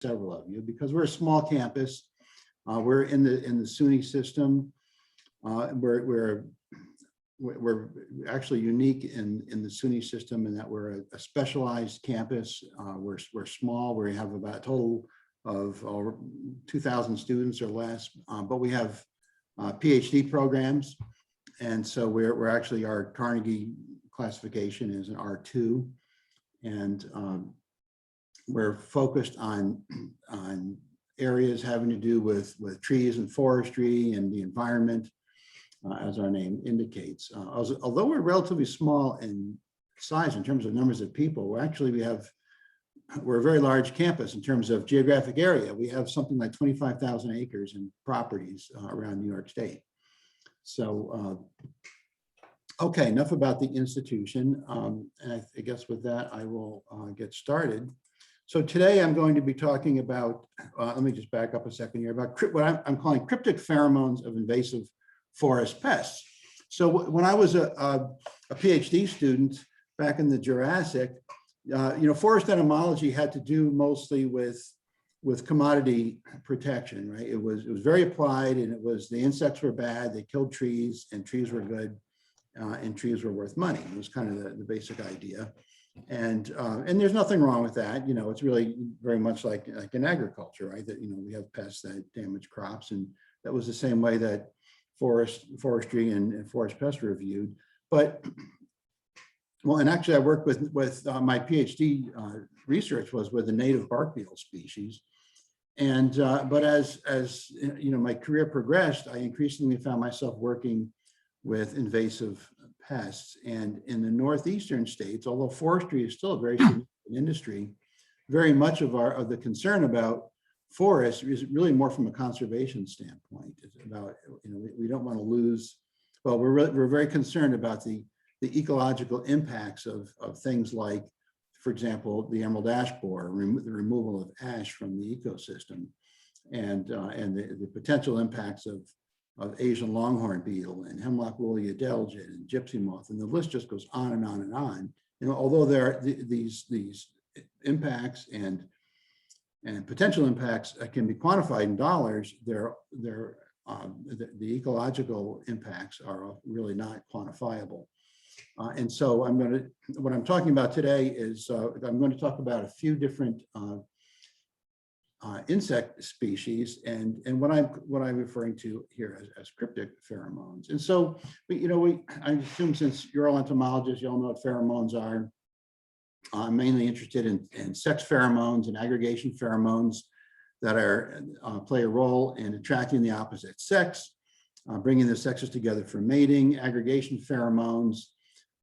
several of you, because we're a small campus. We're in the SUNY system. We're actually unique in the SUNY system in that we're a specialized campus. We're small. We have about a total of 2,000 students or less, but we have PhD programs, and so we're actually, our Carnegie classification is an R2, and we're focused on areas having to do with trees and forestry and the environment, as our name indicates. Although we're relatively small in size in terms of numbers of people, we're a very large campus in terms of geographic area. We have something like 25,000 acres in properties around New York State. So, okay, enough about the institution. And I guess with that, I will get started. So today I'm going to be talking about, let me just back up a second here, about what I'm calling cryptic pheromones of invasive forest pests. So when I was a PhD student back in the Jurassic, forest entomology had to do mostly with commodity protection, right? It was very applied, and the insects were bad, they killed trees, and trees were good, and trees were worth money. It was kind of the basic idea. And there's nothing wrong with that. It's really very much like in agriculture, right? That, we have pests that damage crops, and that was the same way that forestry and forest pests were viewed. But, well, and actually I worked with my PhD research was with the native bark beetle species. And, but as my career progressed, I increasingly found myself working with invasive pests. And in the northeastern states, although forestry is still a very significant industry, very much of the concern about forests is really more from a conservation standpoint. It's about, we don't want to lose, well, we're very concerned about the ecological impacts of things like, for example, the emerald ash borer, the removal of ash from the ecosystem, and the potential impacts of Asian longhorn beetle and hemlock woolly adelgid and gypsy moth, and the list just goes on and on and on. Although there are these impacts and potential impacts can be quantified in dollars, the ecological impacts are really not quantifiable. And so what I'm talking about today is I'm going to talk about a few different insect species, and what I'm referring to here as cryptic pheromones. And so, I assume since you're all entomologists, you all know what pheromones are. I'm mainly interested in sex pheromones and aggregation pheromones that play a role in attracting the opposite sex, bringing the sexes together for mating. Aggregation pheromones,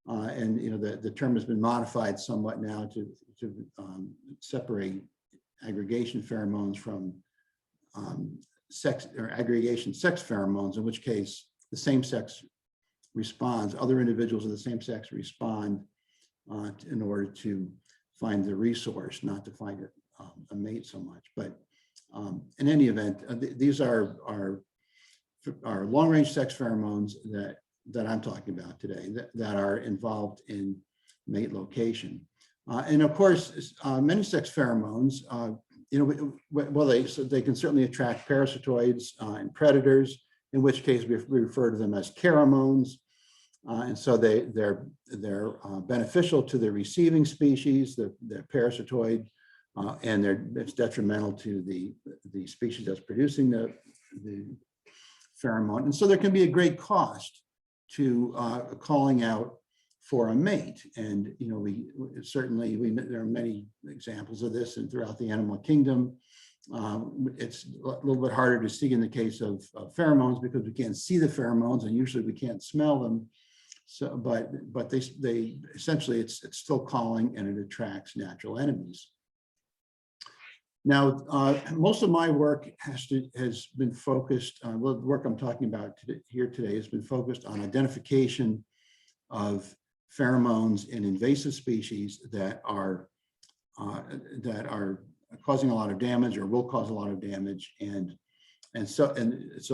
and the term has been modified somewhat now to separate aggregation pheromones from sex or aggregation sex pheromones, in which case the same sex responds, other individuals of the same sex respond in order to find the resource, not to find a mate so much. But in any event, these are long-range sex pheromones that I'm talking about today that are involved in mate location. And of course, many sex pheromones, they can certainly attract parasitoids and predators, in which case we refer to them as cheromones. And so they're beneficial to the receiving species, the parasitoid, and it's detrimental to the species that's producing the pheromone. And so there can be a great cost to calling out for a mate. And there are many examples of this and throughout the animal kingdom. It's a little bit harder to see in the case of pheromones because we can't see the pheromones and usually we can't smell them. So, but they essentially it's still calling, and it attracts natural enemies. Now, most of my work has been focused on, well, the work I'm talking about here today has been focused on identification of pheromones in invasive species that are causing a lot of damage or will cause a lot of damage, and so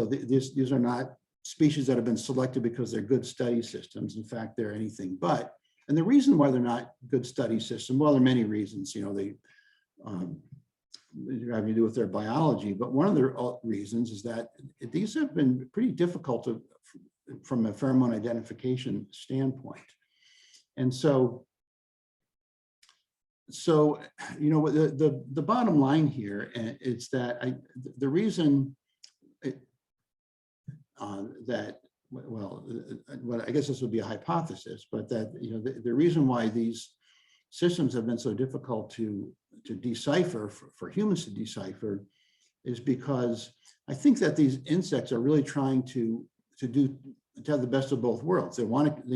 these are not species that have been selected because they're good study systems. In fact, they're anything but. And the reason why they're not good study systems, well, there are many reasons. having to do with their biology, but one of the reasons is that these have been pretty difficult from a pheromone identification standpoint. And so you know, the bottom line here is that the reason that, well, I guess this would be a hypothesis, but that, you know, the reason why these systems have been so difficult to decipher, for humans to decipher, is because I think that these insects are really trying to have the best of both worlds. They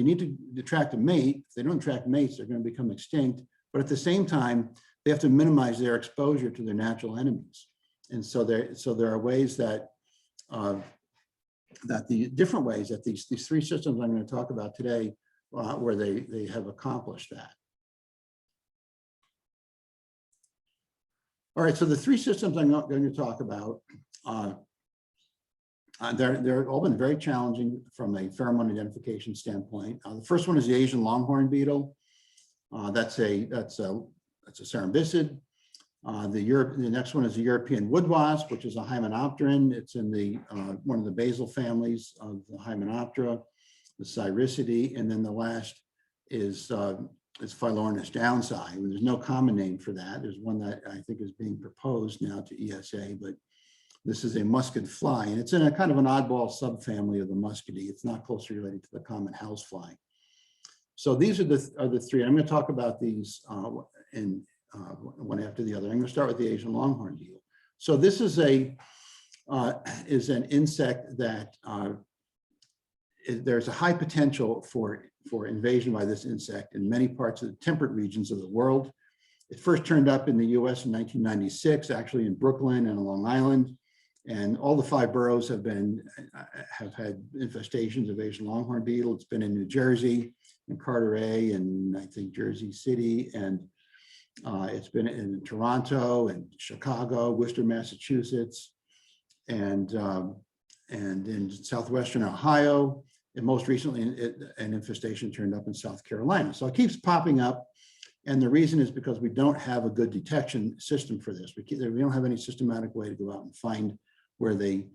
need to attract a mate. If they don't attract mates, they're going to become extinct. But at the same time, they have to minimize their exposure to their natural enemies. And so there are ways that the different ways that these three systems I'm going to talk about today, where they have accomplished that. All right, so the three systems I'm not going to talk about, they're all been very challenging from a pheromone identification standpoint. The first one is the Asian Longhorn beetle. That's a cerambycid. The next one is the European wood wasp, which is a hymenopteran. It's in the one of the basal families of the Hymenoptera, the Cyricidae, and then the last is Phylornis downsii. There's no common name for that. There's one that I think is being proposed now to ESA, but this is a muscid fly, and it's in a kind of an oddball subfamily of the Muscidae. It's not closely related to the common housefly. So these are the three. I'm going to talk about these one after the other. I'm going to start with the Asian Longhorn beetle. So this is an insect that there's a high potential for invasion by this insect in many parts of the temperate regions of the world. It first turned up in the US in 1996, actually in Brooklyn and Long Island. And all the 5 boroughs have had infestations of Asian Longhorn beetle. It's been in New Jersey, in Carteret, and I think Jersey City, and it's been in Toronto and Chicago, Worcester, Massachusetts, and in southwestern Ohio. And most recently, an infestation turned up in South Carolina. So it keeps popping up. And the reason is because we don't have a good detection system for this. We don't have any systematic way to go out and find where these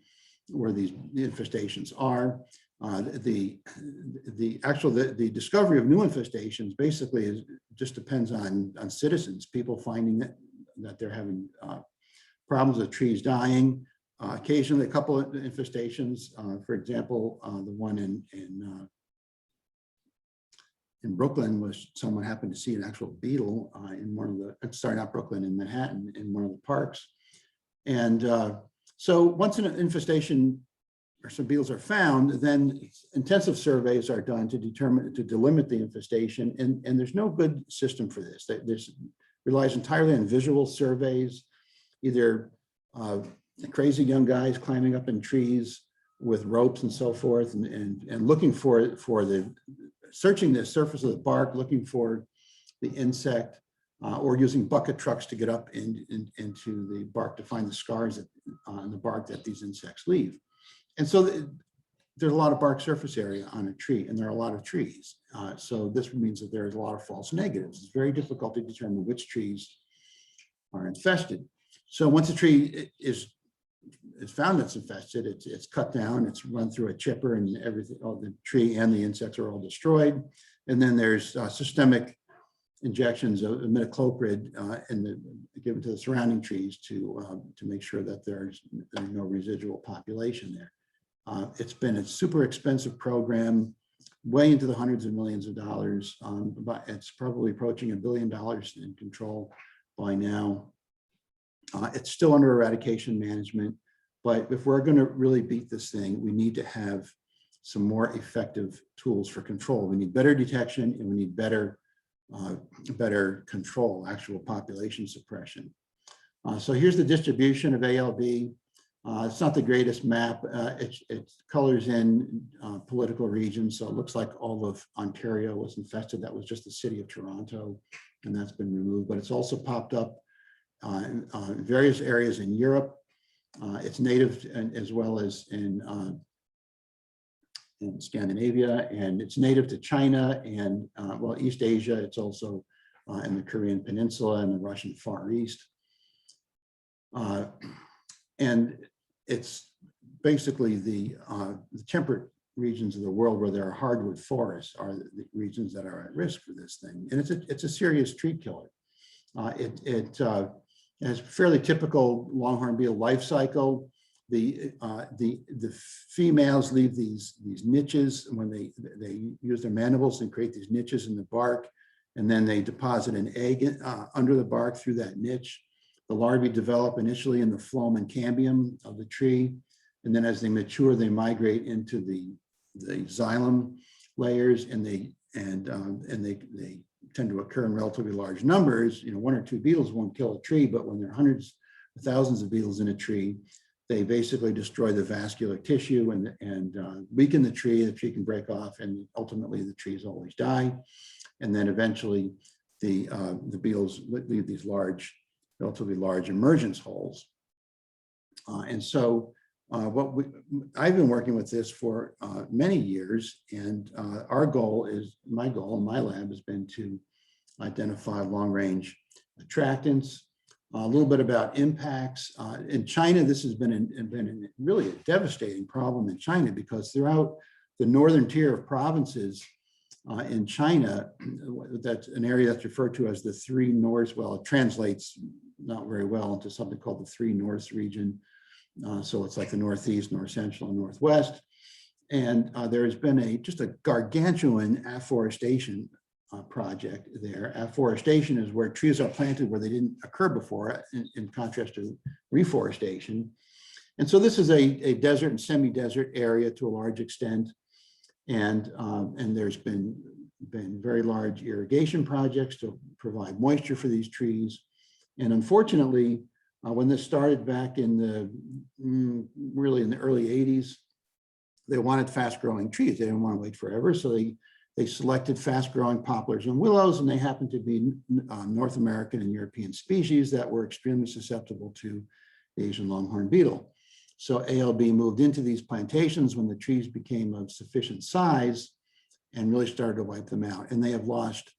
infestations are. The discovery of new infestations basically just depends on citizens, people finding that they're having problems with trees dying. Occasionally, a couple of infestations. For example, the one in Brooklyn was someone happened to see an actual beetle in one of the, sorry, not Brooklyn, in Manhattan, in one of the parks. And so once an infestation or some beetles are found, then intensive surveys are done to delimit the infestation. And there's no good system for this. This relies entirely on visual surveys, either crazy young guys climbing up in trees with ropes and so forth, and looking for searching the surface of the bark, looking for the insect, or using bucket trucks to get up into the bark to find the scars on the bark that these insects leave. And so there's a lot of bark surface area on a tree, and there are a lot of trees. So this means that there's a lot of false negatives. It's very difficult to determine which trees are infested. So once a tree is found that's infested, it's cut down, it's run through a chipper, and everything, all the tree and the insects are all destroyed. And then there's systemic injections of imidacloprid given to the surrounding trees to make sure that there's no residual population there. It's been a super expensive program, way into the hundreds of millions of dollars, but it's probably approaching $1 billion in control by now. It's still under eradication management, but if we're going to really beat this thing, we need to have some more effective tools for control. We need better detection, and we need better control, actual population suppression. So here's the distribution of ALB. It's not the greatest map. It colors in political regions, so it looks like all of Ontario was infested. That was just the city of Toronto, and that's been removed. But it's also popped up in various areas in Europe. It's native as well as in Scandinavia, and it's native to China and well, East Asia. It's also in the Korean Peninsula and the Russian Far East. And it's basically the temperate regions of the world where there are hardwood forests are the regions that are at risk for this thing. And it's a serious tree killer. It has fairly typical longhorn beetle life cycle. The females leave these niches when they use their mandibles and create these niches in the bark, and then they deposit an egg under the bark through that niche. The larvae develop initially in the phloem and cambium of the tree, and then as they mature, they migrate into the xylem layers, and they tend to occur in relatively large numbers. You know, 1 or 2 beetles won't kill a tree, but when there are hundreds of thousands of beetles in a tree, they basically destroy the vascular tissue and weaken the tree. The tree can break off, and ultimately the trees always die. And then eventually the beetles leave these relatively large emergence holes. And so I've been working with this for many years, and my goal in my lab has been to identify long-range attractants. A little bit about impacts. In China, this has been really a devastating problem in China, because throughout the northern tier of provinces in China, that's an area that's referred to as the 3 Norths. Well, it translates not very well into something called the 3 Norths region. So it's like the Northeast, North Central, and Northwest. And there has been just a gargantuan afforestation project there. Afforestation is where trees are planted where they didn't occur before, in contrast to reforestation. And so this is a desert and semi-desert area to a large extent. And there's been very large irrigation projects to provide moisture for these trees. And unfortunately, when this started back really in the early 80s, they wanted fast-growing trees. They didn't want to wait forever, so they selected fast-growing poplars and willows, and they happened to be North American and European species that were extremely susceptible to the Asian longhorn beetle. So ALB moved into these plantations when the trees became of sufficient size and really started to wipe them out. And they have lost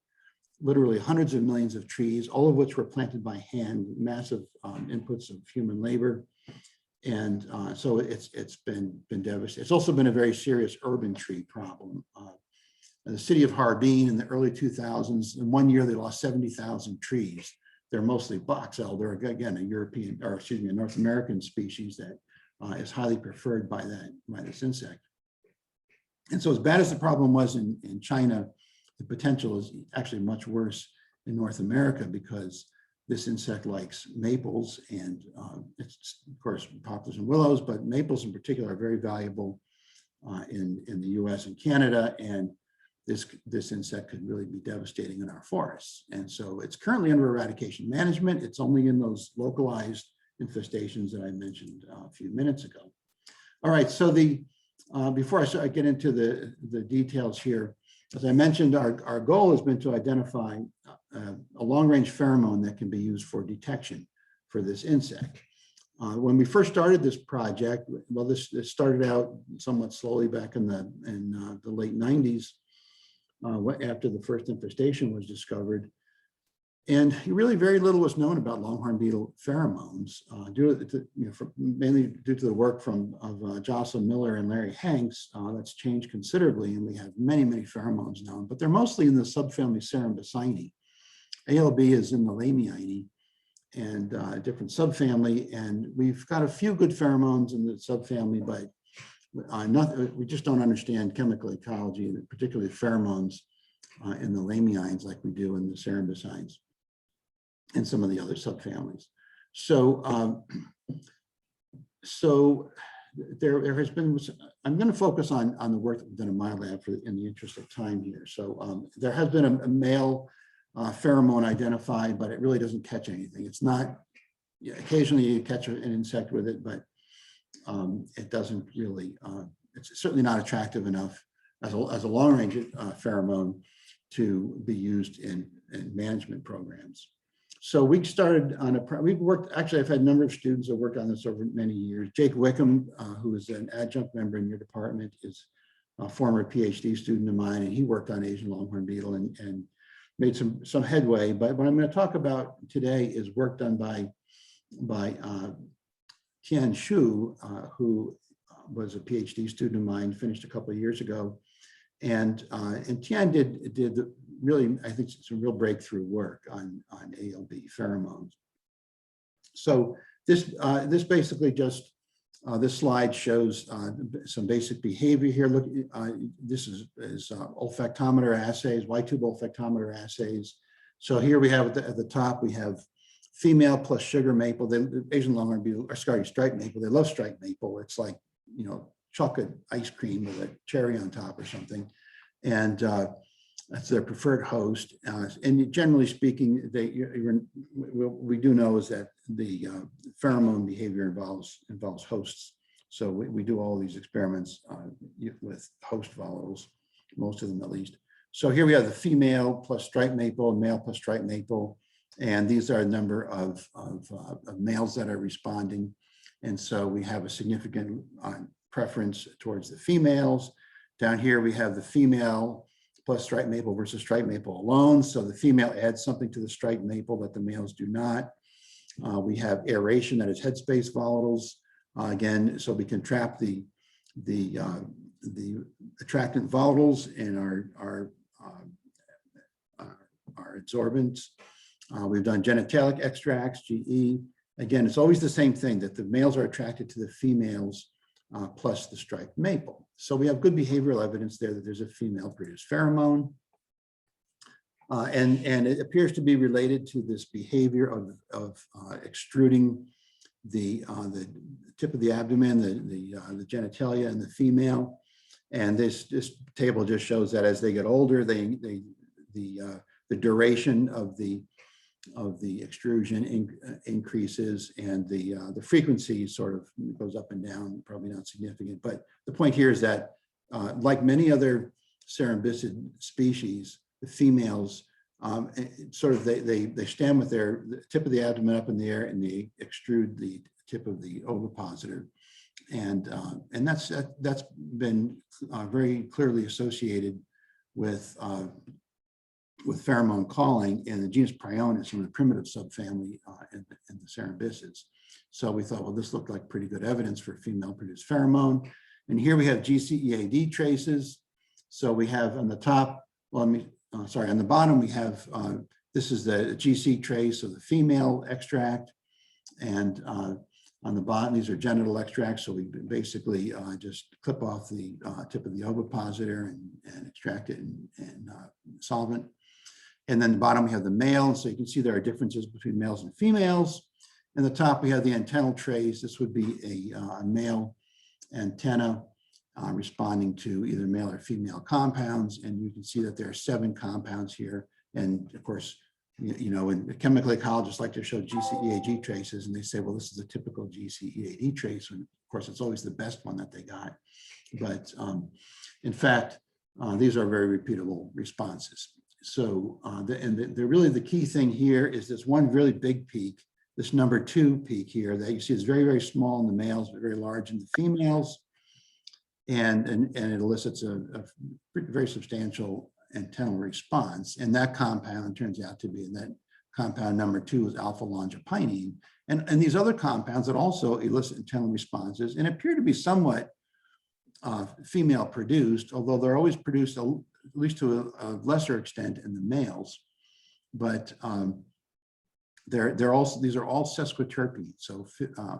literally hundreds of millions of trees, all of which were planted by hand, massive inputs of human labor. And so it's been devastating. It's also been a very serious urban tree problem. The city of Harbin in the early 2000s, in 1 year, they lost 70,000 trees. They're mostly box elder, again, a North American species that is highly preferred by this insect. And so as bad as the problem was in China, the potential is actually much worse in North America, because this insect likes maples, and it's, of course, poplars and willows, but maples in particular are very valuable in the US and Canada, and this insect could really be devastating in our forests. And so it's currently under eradication management. It's only in those localized infestations that I mentioned a few minutes ago. All right, so before I get into the details here, as I mentioned, our goal has been to identify a long-range pheromone that can be used for detection for this insect. When we first started this project, well, this started out somewhat slowly back in the late 90s, after the first infestation was discovered. And really very little was known about longhorn beetle pheromones, mainly due to the work of Jocelyn Miller and Larry Hanks. That's changed considerably, and we have many, many pheromones known, but they're mostly in the subfamily Cerambycinae. ALB is in the Lamiinae, and a different subfamily, and we've got a few good pheromones in the subfamily, but we just don't understand chemical ecology, and particularly pheromones in the Lamiines like we do in the Cerambycines and some of the other subfamilies. So, there has been, I'm going to focus on the work that we've done in my lab in the interest of time here. So there has been a male pheromone identified, but it really doesn't catch anything. It's not, occasionally you catch an insect with it, but it doesn't really, it's certainly not attractive enough as a long-range pheromone to be used in management programs. So we started on actually I've had a number of students that worked on this over many years. Jake Wickham, who is an adjunct member in your department, is a former PhD student of mine, and he worked on Asian longhorn beetle and made some headway. But what I'm going to talk about today is work done by by Tian Xu, who was a PhD student of mine, finished a couple of years ago. And Tian did really, I think, some real breakthrough work on ALB pheromones. So this basically just, this slide shows some basic behavior here. Look, this is olfactometer assays, Y-tube olfactometer assays. So here we have at the top, we have female plus sugar maple. The Asian longhorn beetle, or sorry, striped maple. They love striped maple. It's like, you know, chocolate ice cream with a cherry on top or something. And that's their preferred host. And generally speaking, we do know is that the pheromone behavior involves hosts. So we do all these experiments with host volatiles, most of them at least. So here we have the female plus striped maple and male plus striped maple. And these are a number of males that are responding. And so we have a significant preference towards the females. Down here, we have the female plus striped maple versus striped maple alone. So the female adds something to the striped maple that the males do not. We have aeration, that is headspace volatiles. Again, so we can trap the attractant volatiles in our adsorbents. We've done genitalic extracts, GE. Again, it's always the same thing, that the males are attracted to the females plus the striped maple. So we have good behavioral evidence there that there's a female produced pheromone. And it appears to be related to this behavior of extruding the tip of the abdomen, the genitalia in the female. And this table just shows that as they get older, the duration of the extrusion increases, and the frequency sort of goes up and down, probably not significant. But the point here is that like many other Cerambycid species, the females sort of they stand with the tip of the abdomen up in the air, and they extrude the tip of the ovipositor, and that's been very clearly associated with pheromone calling in the genus Prionis, in the primitive subfamily in the Cerambycids. So we thought, well, this looked like pretty good evidence for female-produced pheromone. And here we have GCEAD traces. So we have on the top, well, on the bottom, we have, this is the GC trace of the female extract. And on the bottom, these are genital extracts. So we basically just clip off the tip of the ovipositor and extract it in solvent. And then the bottom, we have the male. So you can see there are differences between males and females. In the top, we have the antennal trace. This would be a male antenna responding to either male or female compounds. And you can see that there are 7 compounds here. And of course, you know, and chemical ecologists like to show GCEAG traces, and they say, well, this is a typical GCEAD trace. And of course, it's always the best one that they got. But in fact, these are very repeatable responses. So, really the key thing here is this one really big peak, this number 2 peak here that you see is very, very small in the males, but very large in the females. And it elicits a very substantial antennal response. And that compound turns out to be, and that compound number 2 is alpha-longipinine. And these other compounds that also elicit antennal responses and appear to be somewhat female produced, although they're always produced at least to a lesser extent in the males. But they're also, these are all sesquiterpenes, so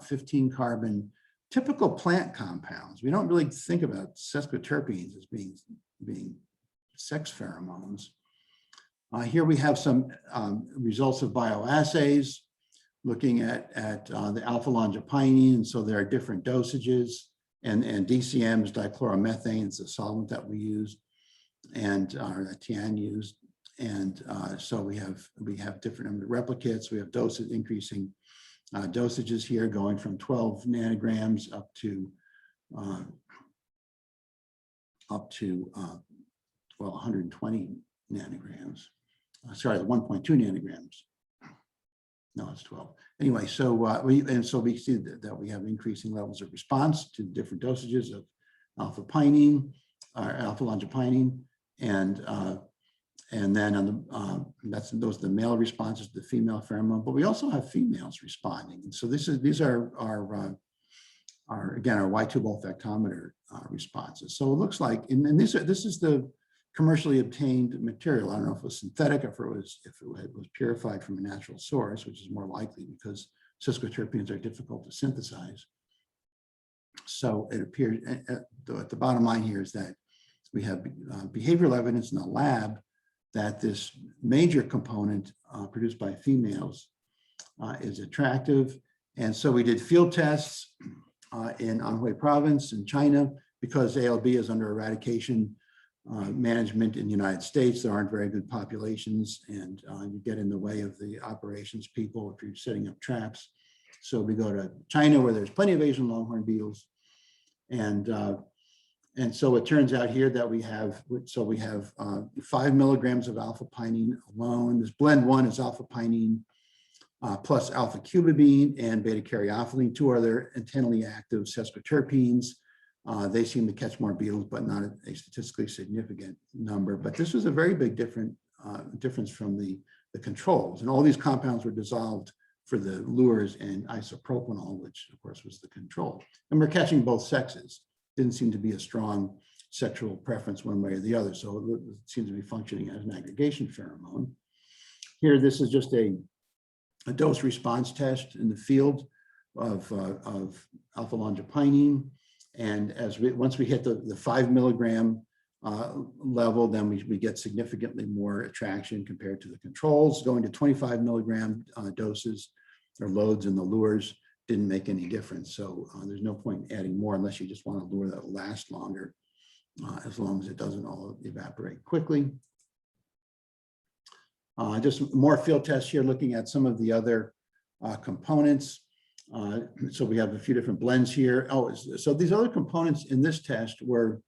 15 carbon, typical plant compounds. We don't really think about sesquiterpenes as being sex pheromones. Here we have some results of bioassays looking at the alpha-longipinine, and so there are different dosages, and DCMs, dichloromethane, is the solvent that we use, and that Tian used. And so we have different replicates. We have doses, increasing dosages here, going from 12 nanograms up to well, 120 nanograms. Sorry, 1.2 nanograms. No, it's 12. Anyway, so we see that we have increasing levels of response to different dosages of alpha-pinine, or alpha-longipinine, and And then on the those are the male responses to the female pheromone, but we also have females responding. And so these are our again our Y tube olfactometer responses. So it looks like, and this is the commercially obtained material. I don't know if it was synthetic, if it was purified from a natural source, which is more likely because sesquiterpenes are difficult to synthesize. So it appears at the bottom line here is that we have behavioral evidence in the lab that this major component produced by females is attractive. And so we did field tests in Anhui province in China, because ALB is under eradication management in the United States. There aren't very good populations, and you get in the way of the operations people if you're setting up traps. So we go to China, where there's plenty of Asian longhorn beetles. And so it turns out here that we have 5 milligrams of alpha pinene alone. This blend 1 is alpha pinene plus alpha cubabine and beta caryophyllene, 2 other internally active sesquiterpenes. They seem to catch more beetles, but not a statistically significant number. But this was a very big difference from the controls. And all these compounds were dissolved for the lures in isopropanol, which of course was the control. And we're catching both sexes. Didn't seem to be a strong sexual preference one way or the other. So it seems to be functioning as an aggregation pheromone. Here, this is just a dose response test in the field of alpha longiopinene. And once we hit the 5 milligram level, then we get significantly more attraction compared to the controls. Going to 25 milligram doses or loads in the lures didn't make any difference. So there's no point in adding more unless you just want a lure that will last longer, as long as it doesn't all evaporate quickly. Just more field tests here looking at some of the other components. So we have a few different blends here. So these other components in this test were,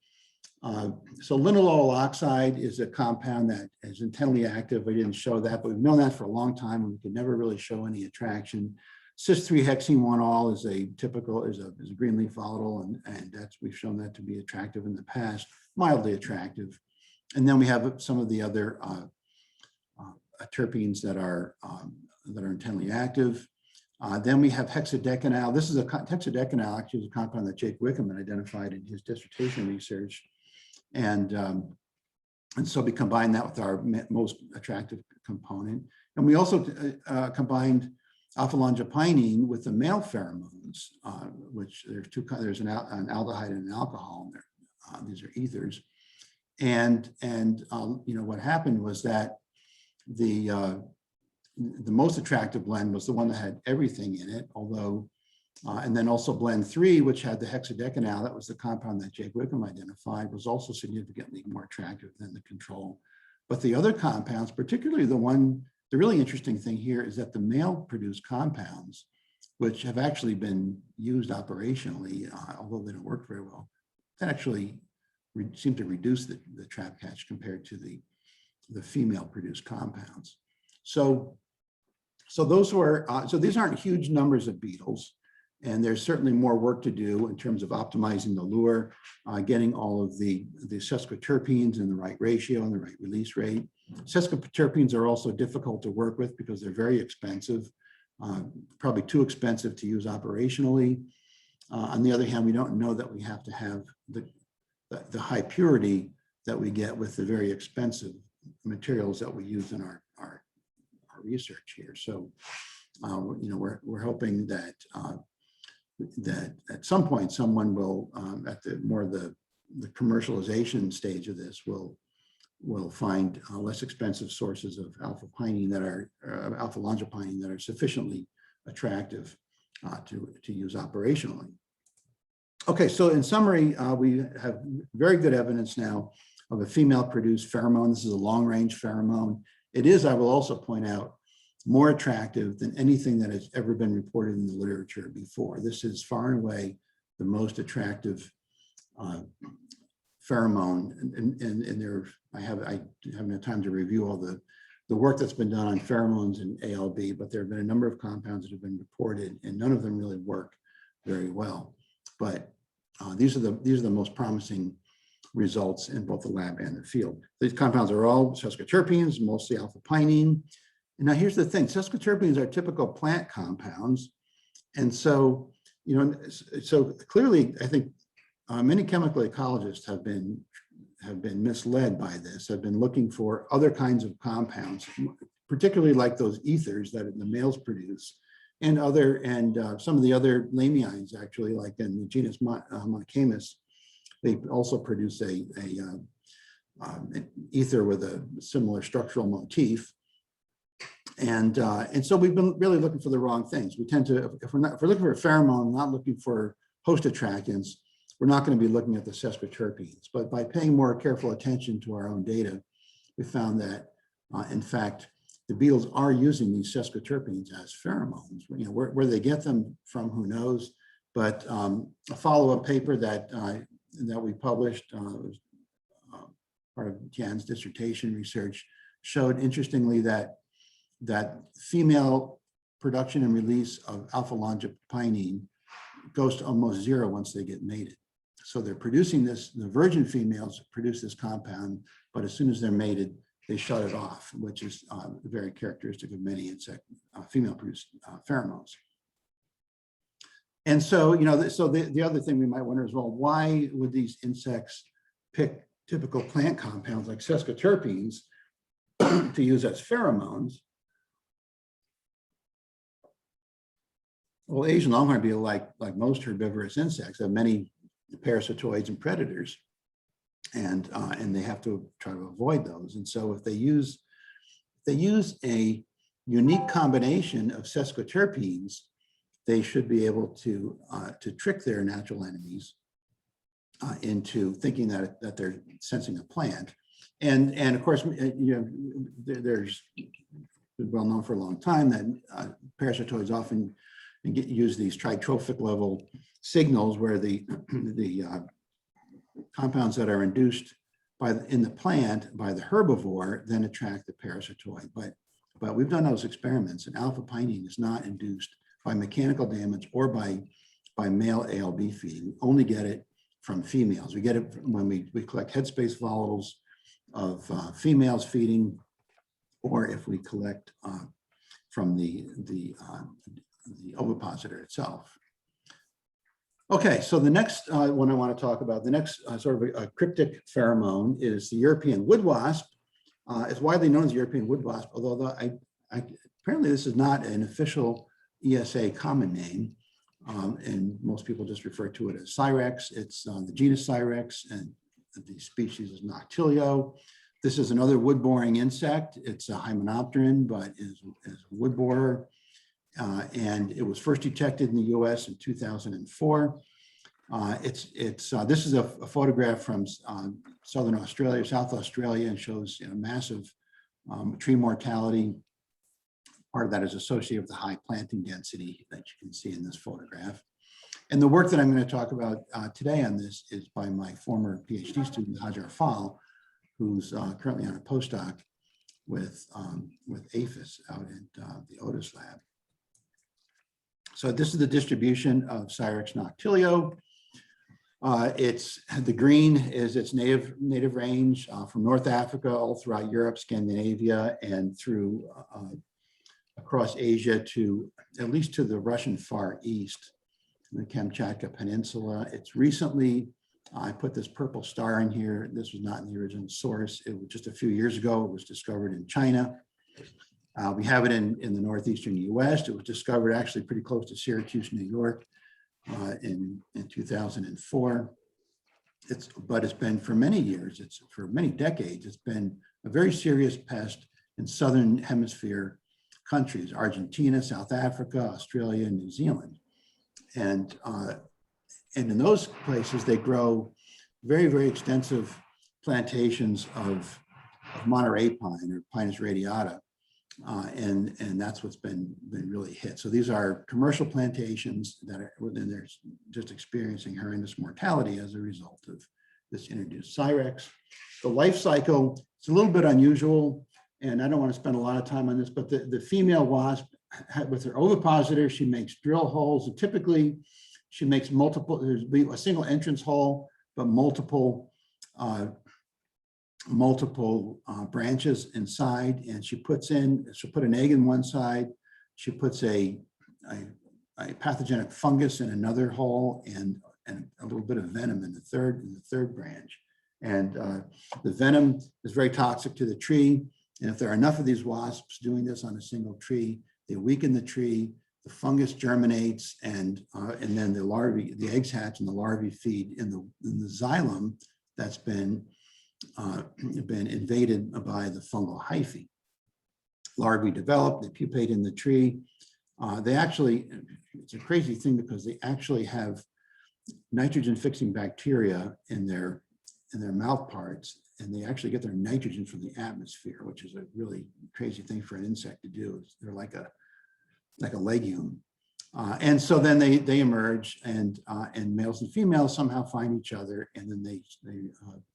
so linalool oxide is a compound that is internally active. We didn't show that, but we've known that for a long time, and we could never really show any attraction. Cis-3-hexene-1-ol is a green leaf volatile, and we've shown that to be attractive in the past, mildly attractive. And then we have some of the other terpenes that are internally active. Then we have hexadecanal. This is hexadecanal, actually is a compound that Jake Wickham identified in his dissertation research. And so we combined that with our most attractive component. And we also combined alpha longiopinene with the male pheromones, which there's an aldehyde and an alcohol in there. These are ethers. And what happened was that the most attractive blend was the one that had everything in it, although, and then also blend 3, which had the hexadecanal, that was the compound that Jake Wickham identified, was also significantly more attractive than the control. But the other compounds, particularly the really interesting thing here is that the male produced compounds, which have actually been used operationally, although they don't work very well, that actually seem to reduce the trap catch compared to the female produced compounds. So those were, so these aren't huge numbers of beetles, and there's certainly more work to do in terms of optimizing the lure, getting all of the sesquiterpenes in the right ratio and the right release rate. Sesquiterpenes are also difficult to work with because they're very expensive, probably too expensive to use operationally. On the other hand, we don't know that we have to have the high purity that we get with the very expensive materials that we use in our research here. So, we're hoping that that at some point someone will, at the commercialization stage of this, will find less expensive sources of alpha pinene that are alpha longiopinene that are sufficiently attractive to use operationally. Okay, so in summary, we have very good evidence now of a female-produced pheromone. This is a long-range pheromone. It is, I will also point out, more attractive than anything that has ever been reported in the literature before. This is far and away the most attractive pheromone, and there, I haven't had time to review all the work that's been done on pheromones and ALB, but there have been a number of compounds that have been reported, and none of them really work very well. But these are the most promising results in both the lab and the field. These compounds are all sesquiterpenes, mostly alpha-pinene. And now here's the thing, sesquiterpenes are typical plant compounds. And so, so clearly, I think many chemical ecologists have been misled by this, have been looking for other kinds of compounds, particularly like those ethers that the males produce, and some of the other lamines, actually, like in the genus Monocamus, they also produce an ether with a similar structural motif. And so we've been really looking for the wrong things. We tend to, if we're looking for a pheromone, not looking for host attractants, we're not going to be looking at the sesquiterpenes. But by paying more careful attention to our own data, we found that, in fact, the beetles are using these sesquiterpenes as pheromones. Where they get them from, who knows? But a follow-up paper that we published, was part of Jan's dissertation research, showed interestingly that female production and release of alpha-longipinene goes to almost zero once they get mated. So they're producing this, the virgin females produce this compound, but as soon as they're mated, they shut it off, which is very characteristic of many insect female-produced pheromones. And so, so the other thing we might wonder is, well, why would these insects pick typical plant compounds like sesquiterpenes to use as pheromones? Well, Asian longhorn beetle, like most herbivorous insects, have many parasitoids and predators, and they have to try to avoid those. And so if they use a unique combination of sesquiterpenes, they should be able to trick their natural enemies into thinking that they're sensing a plant. And of course, there's been well known for a long time that parasitoids often use these tritrophic level signals where the compounds that are induced in the plant by the herbivore then attract the parasitoid. But we've done those experiments, and alpha-pinene is not induced by mechanical damage or by male ALB feeding. We only get it from females. We get it when we collect headspace volatiles of females feeding, or if we collect from the ovipositor itself. Okay, so the next one I want to talk about, the next sort of a cryptic pheromone is the European wood wasp. It's widely known as the European wood wasp, although apparently this is not an official ESA common name, and most people just refer to it as Cyrex. It's the genus Cyrex, and the species is Noctilio. This is another wood-boring insect. It's a hymenopteran, but is a wood borer. And it was first detected in the US in 2004. This is a photograph from Southern Australia, South Australia, and shows massive tree mortality. Part of that is associated with the high planting density that you can see in this photograph. And the work that I'm going to talk about today on this is by my former PhD student, Hajar Fall, who's currently on a postdoc with APHIS out at the Odors lab. So this is the distribution of Cyrex noctilio. The green is its native range from North Africa all throughout Europe, Scandinavia, and through across Asia to at least to the Russian Far East, the Kamchatka Peninsula. It's recently, I put this purple star in here. This was not in the original source. It was just a few years ago. It was discovered in China. We have it in the northeastern US. It was discovered actually pretty close to Syracuse, New York in 2004. But it's been for many years, for many decades, it's been a very serious pest in Southern Hemisphere countries, Argentina, South Africa, Australia, and New Zealand. And in those places, they grow very, very extensive plantations of Monterey pine or Pinus radiata. And that's what's been really hit. So these are commercial plantations that are within they're just experiencing horrendous mortality as a result of this introduced Cyrex. The life cycle, it's a little bit unusual, and I don't want to spend a lot of time on this, but the female wasp, with her ovipositor, she makes drill holes, and typically she makes multiple, there's a single entrance hole, but multiple multiple branches inside, and she'll put an egg in one side, she puts a pathogenic fungus in another hole, and a little bit of venom in the third branch. And the venom is very toxic to the tree. And if there are enough of these wasps doing this on a single tree, they weaken the tree, the fungus germinates, and then the eggs hatch, and the larvae feed in the xylem that's been invaded by the fungal hyphae. Larvae develop, they pupate in the tree. It's a crazy thing because they actually have nitrogen-fixing bacteria in their mouth parts, and they actually get their nitrogen from the atmosphere, which is a really crazy thing for an insect to do. They're like a legume. And so then they emerge, and males and females somehow find each other, and then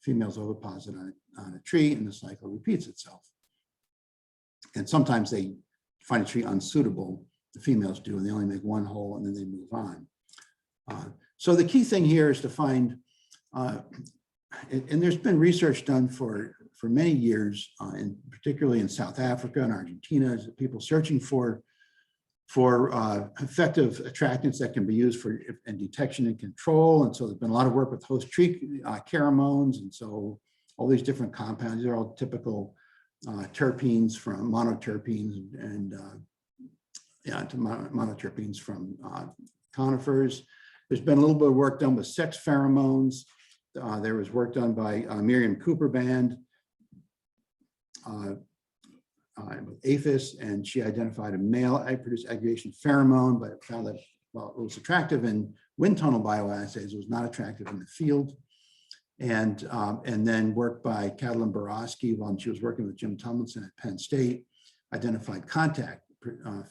females oviposit on a tree, and the cycle repeats itself. And sometimes they find a tree unsuitable, the females do, and they only make one hole, and then they move on. So the key thing here is to find, and there's been research done for many years, and particularly in South Africa and Argentina, is people searching for effective attractants that can be used for detection and control. And so there's been a lot of work with host tree pheromones, and so all these different compounds. These are all typical terpenes from monoterpenes and monoterpenes from conifers. There's been a little bit of work done with sex pheromones. There was work done by Miriam Cooper Band with aphis, and she identified a male egg-produced aggregation pheromone, but found that while it was attractive in wind tunnel bioassays, it was not attractive in the field. And then work by Catalin Borowski, while she was working with Jim Tomlinson at Penn State, identified contact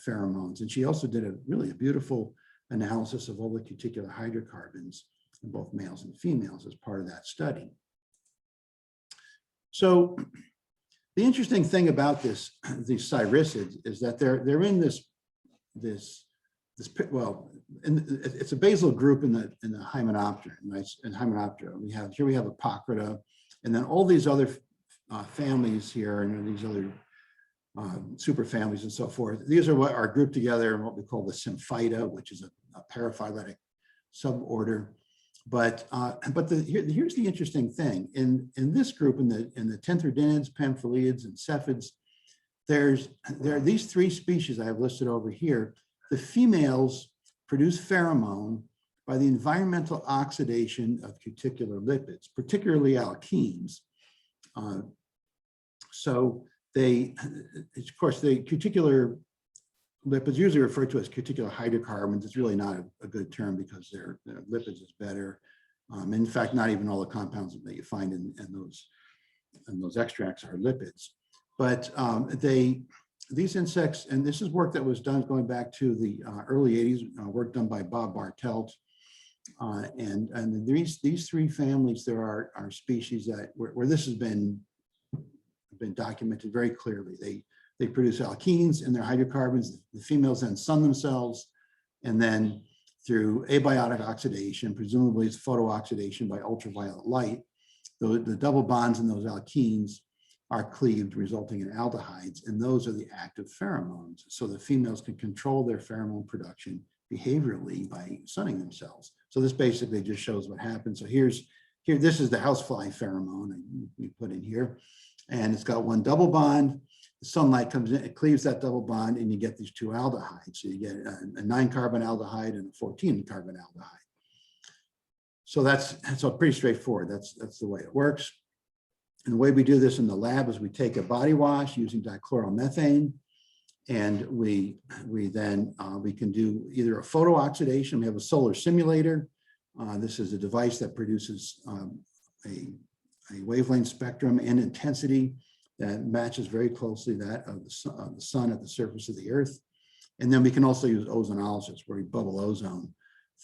pheromones. And she also did a beautiful analysis of all the cuticular hydrocarbons in both males and females as part of that study. So the interesting thing about these cyrrhizids is that they're in it's a basal group in the Hymenoptera, right? In Hymenoptera, we have Apocrita, and then all these other families here, and these other superfamilies and so forth. These are what are grouped together in what we call the Symphyta, which is a paraphyletic suborder. But here's the interesting thing. In this group, in the tenthrodinids, pamphiliids, and cephids, there are these three species I have listed over here. The females produce pheromone by the environmental oxidation of cuticular lipids, particularly alkenes. So of course, the cuticular lipids, usually referred to as cuticular hydrocarbons. It's really not a good term because their lipids is better. In fact, not even all the compounds that you find in those extracts are lipids. But these insects, and this is work that was done going back to the early 80s, work done by Bob Bartelt. And these three families, there are species that where this has been documented very clearly. They produce alkenes in their hydrocarbons. The females then sun themselves, and then through abiotic oxidation, presumably it's photooxidation by ultraviolet light, the double bonds in those alkenes are cleaved, resulting in aldehydes, and those are the active pheromones. So the females can control their pheromone production behaviorally by sunning themselves. So this basically just shows what happens. So this is the housefly pheromone we put in here, and it's got one double bond. The sunlight comes in, it cleaves that double bond, and you get these two aldehydes. So you get a 9-carbon aldehyde and a 14-carbon aldehyde. So that's pretty straightforward. That's the way it works. And the way we do this in the lab is we take a body wash using dichloromethane, and we can do either a photooxidation. We have a solar simulator. This is a device that produces a wavelength spectrum and intensity that matches very closely that of the sun at the surface of the earth. And then we can also use ozonolysis, where we bubble ozone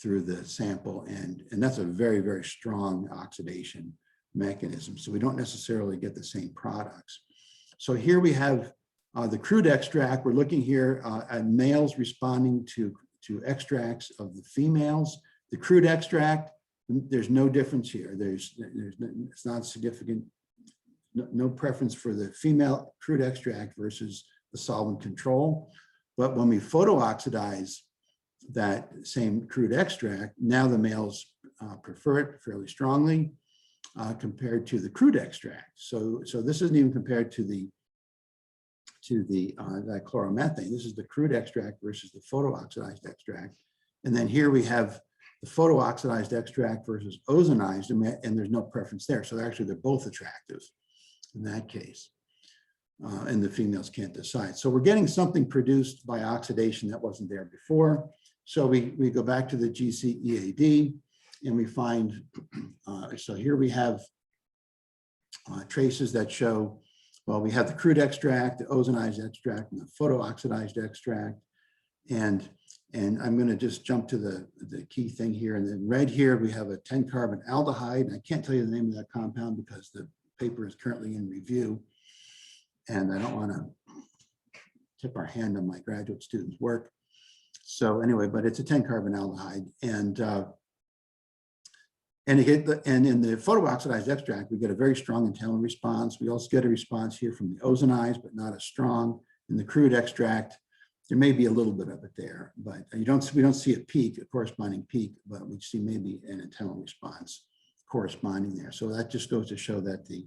through the sample, and that's a very, very strong oxidation mechanism. So we don't necessarily get the same products. So here we have the crude extract. We're looking here at males responding to extracts of the females. The crude extract there's no difference here. It's not significant, no preference for the female crude extract versus the solvent control. But when we photooxidize that same crude extract, now the males prefer it fairly strongly compared to the crude extract. So this isn't even compared to the dichloromethane. This is the crude extract versus the photooxidized extract. And then here we have the photooxidized extract versus ozonized, and there's no preference there. So actually they're both attractive in that case. And the females can't decide. So we're getting something produced by oxidation that wasn't there before. So we go back to the GCEAD and we find, so here we have traces that show, well, we have the crude extract, the ozonized extract, and the photooxidized extract. And I'm going to just jump to the key thing here. And then red here, we have a 10-carbon aldehyde. And I can't tell you the name of that compound because the paper is currently in review. And I don't want to tip our hand on my graduate students' work. So anyway, but it's a 10-carbon aldehyde. And in the photooxidized extract, we get a very strong Teale response. We also get a response here from the ozonized, but not as strong. In the crude extract, there may be a little bit of it there, but we don't see a peak, a corresponding peak, but we see maybe an Teale response corresponding there. So that just goes to show that the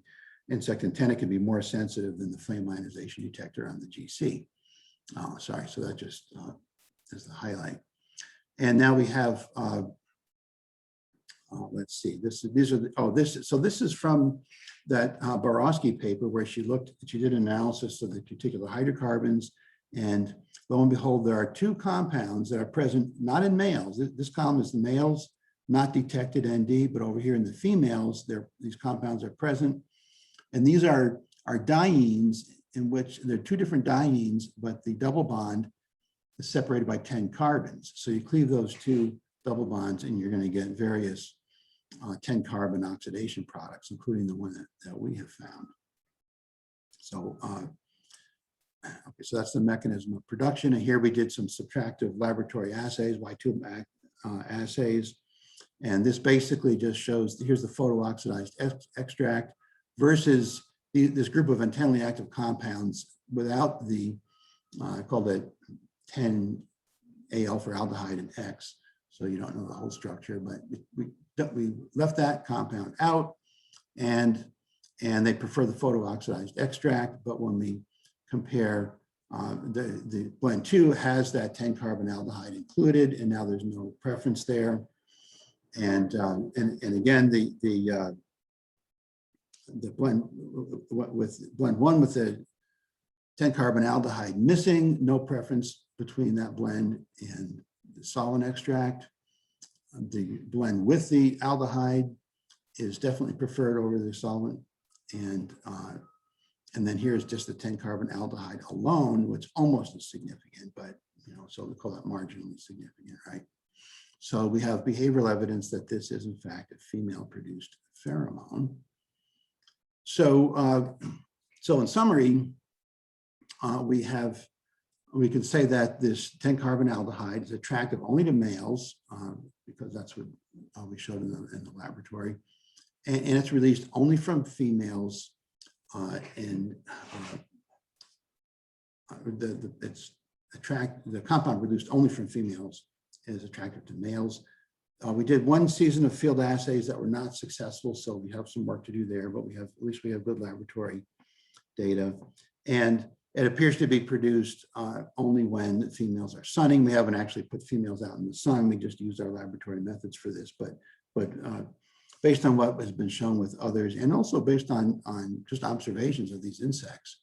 insect antenna can be more sensitive than the flame ionization detector on the GC. Sorry, so that just is the highlight. And now we have, let's see, this is from that Borowski paper where she did an analysis of the particular hydrocarbons, and lo and behold, there are two compounds that are present, not in males. This column is the males, not detected ND, but over here in the females, these compounds are present. And these are dienes in which there are two different dienes, but the double bond is separated by 10 carbons. So you cleave those two double bonds and you're going to get various 10 carbon oxidation products, including the one that we have found. So, okay, so that's the mechanism of production. And here we did some subtractive laboratory assays, Y2 assays. And this basically just shows, here's the photooxidized extract versus this group of internally active compounds without the, called it 10-alpha aldehyde and X. So you don't know the whole structure, but we left that compound out, and they prefer the photooxidized extract. But when we compare, the blend 2 has that 10 carbon aldehyde included, and now there's no preference there. And again, the blend with blend 1 with the 10 carbon aldehyde missing, no preference between that blend and the solvent extract. The blend with the aldehyde is definitely preferred over the solvent, and then here's just the 10 carbon aldehyde alone, which almost is significant, but so we call that marginally significant, right? So we have behavioral evidence that this is in fact a female produced pheromone. So in summary, we can say that this 10 carbon aldehyde is attractive only to males, because that's what we showed in the laboratory, and it's released only from females, and the compound produced only from females is attractive to males. We did one season of field assays that were not successful, so we have some work to do there, but at least we have good laboratory data. And it appears to be produced only when females are sunning. We haven't actually put females out in the sun. We just used our laboratory methods for this, but based on what has been shown with others, and also based on just observations of these insects,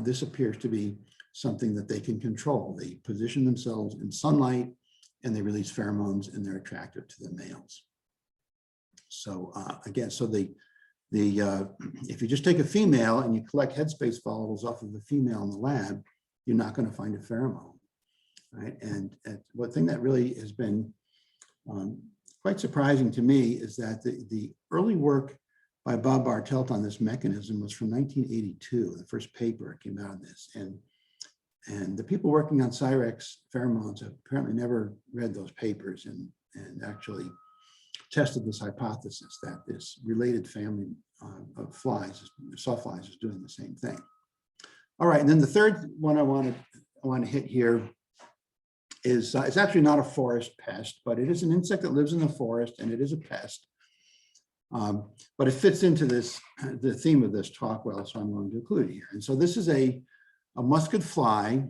this appears to be something that they can control. They position themselves in sunlight and they release pheromones, and they're attractive to the males. So again, so if you just take a female and you collect headspace follicles off of the female in the lab, you're not going to find a pheromone, right? And one thing that really has been quite surprising to me is that the early work by Bob Bartelt on this mechanism was from 1982. The first paper came out on this, and the people working on Cyrex pheromones have apparently never read those papers and actually tested this hypothesis that this related family of flies, sawflies, is doing the same thing. All right, and then the third one I want to hit here is it's actually not a forest pest, but it is an insect that lives in the forest, and it is a pest. But it fits into the theme of this talk well, so I'm going to include it here. And so this is a musket fly.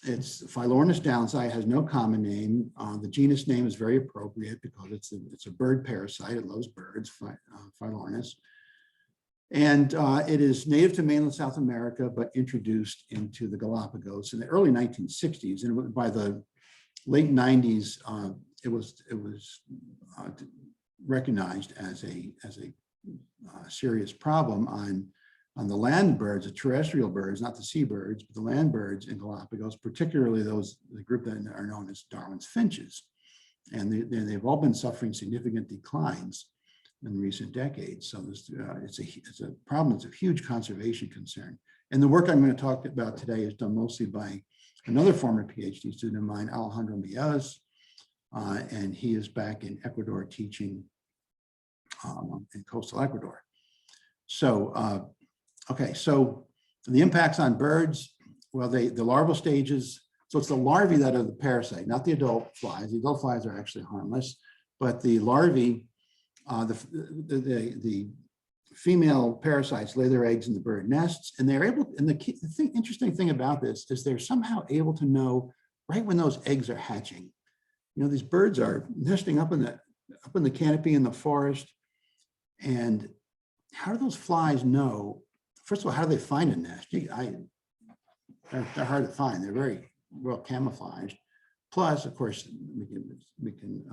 It's Phylornis downsii, has no common name. The genus name is very appropriate because it's a bird parasite. It loves birds, Phylornis. And it is native to mainland South America, but introduced into the Galapagos in the early 1960s. And by the late 90s, it was recognized as a serious problem on the land birds, the terrestrial birds, not the seabirds, but the land birds in Galapagos, particularly the group that are known as Darwin's finches. And they've all been suffering significant declines in recent decades. So it's a problem. It's a huge conservation concern. And the work I'm going to talk about today is done mostly by another former PhD student of mine, Alejandro Miaz, and he is back in Ecuador teaching in coastal Ecuador. So, okay, so the impacts on birds, well, the larval stages, so it's the larvae that are the parasite, not the adult flies. The adult flies are actually harmless, but the larvae, the female parasites lay their eggs in the bird nests, and they're able, and the interesting thing about this is they're somehow able to know right when those eggs are hatching. You know, these birds are nesting up in the canopy in the forest, and how do those flies know? First of all, how do they find a nest? They're hard to find. They're very well camouflaged. Plus, of course, we can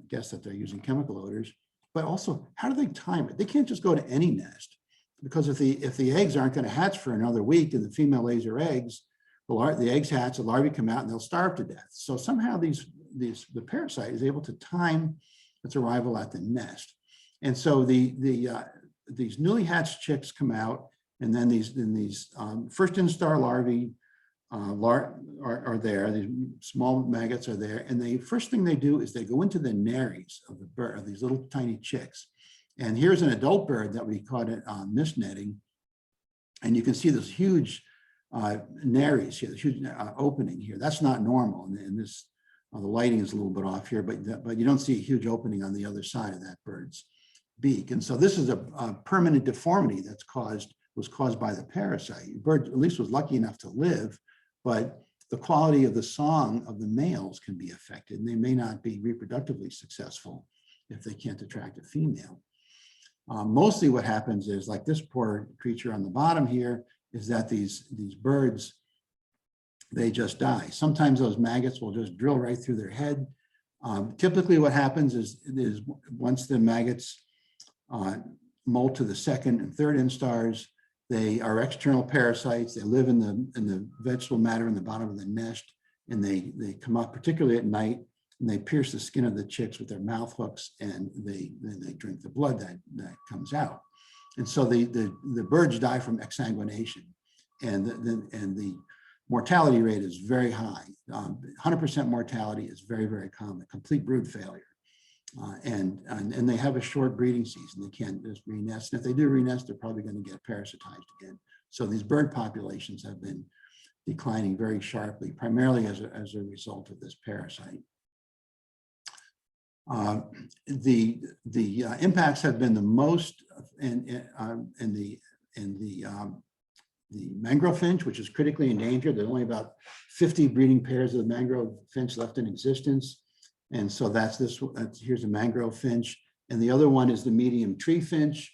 guess that they're using chemical odors. But also, how do they time it? They can't just go to any nest, because if the eggs aren't going to hatch for another week and the female lays her eggs, the eggs hatch, the larvae come out, and they'll starve to death. So somehow the parasite is able to time its arrival at the nest. And so these newly hatched chicks come out, and then these first instar larvae are there. These small maggots are there, and the first thing they do is they go into the nares of the bird, of these little tiny chicks. And here's an adult bird that we caught it mist netting, and you can see this huge nares here, this huge opening here. That's not normal, and this the lighting is a little bit off here, but you don't see a huge opening on the other side of that bird's beak. And so this is a permanent deformity was caused by the parasite. The bird at least was lucky enough to live, but the quality of the song of the males can be affected, and they may not be reproductively successful if they can't attract a female. Mostly what happens is, like this poor creature on the bottom here, is that these birds, they just die. Sometimes those maggots will just drill right through their head. Typically what happens is once the maggots molt to the second and third instars, they are external parasites. They live in the vegetable matter in the bottom of the nest, and they come up particularly at night, and they pierce the skin of the chicks with their mouth hooks, and then they drink the blood that comes out. And so the birds die from exsanguination, and the mortality rate is very high. 100% mortality is very, very common, complete brood failure. And they have a short breeding season. They can't just re-nest. And if they do re-nest, they're probably going to get parasitized again. So these bird populations have been declining very sharply, primarily as a result of this parasite. The impacts have been the most in the mangrove finch, which is critically endangered. There are only about 50 breeding pairs of the mangrove finch left in existence. And so here's a mangrove finch. And the other one is the medium tree finch,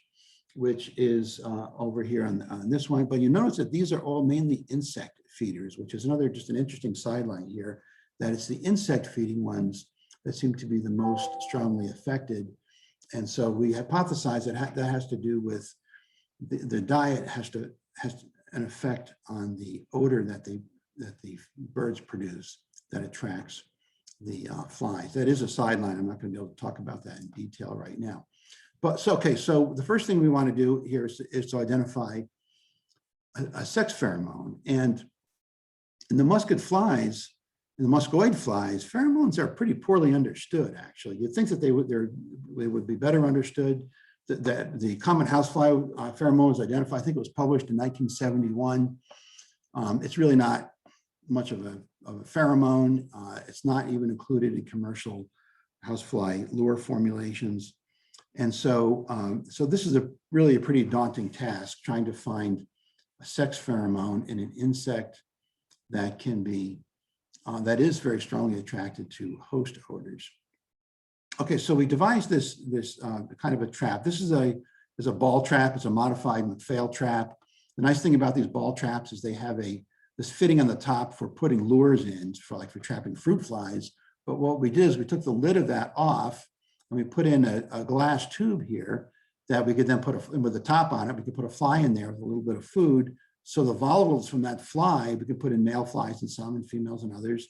which is over here on this one. But you notice that these are all mainly insect feeders, which is just an interesting sideline here, that it's the insect feeding ones that seem to be the most strongly affected. And so we hypothesize that that has to do with the diet has an effect on the odor that the birds produce that attracts the flies. That is a sideline. I'm not going to be able to talk about that in detail right now. But so the first thing we want to do here is to identify a sex pheromone. And in the musket flies, in the muscoid flies, pheromones are pretty poorly understood, actually. You'd think that they're it would be better understood that the common housefly pheromones identified, I think it was published in 1971. It's really not much of a pheromone. It's not even included in commercial housefly lure formulations. And so, so this is really a pretty daunting task, trying to find a sex pheromone in an insect that can be, that is very strongly attracted to host odors. Okay, so we devised this kind of a trap. This is a ball trap. It's a modified McPhail trap. The nice thing about these ball traps is they have this fitting on the top for putting lures in, for trapping fruit flies. But what we did is we took the lid of that off and we put in a glass tube here that we could then put with the top on it. We could put a fly in there with a little bit of food. So the volatiles from that fly, we could put in male flies and some, and females and others.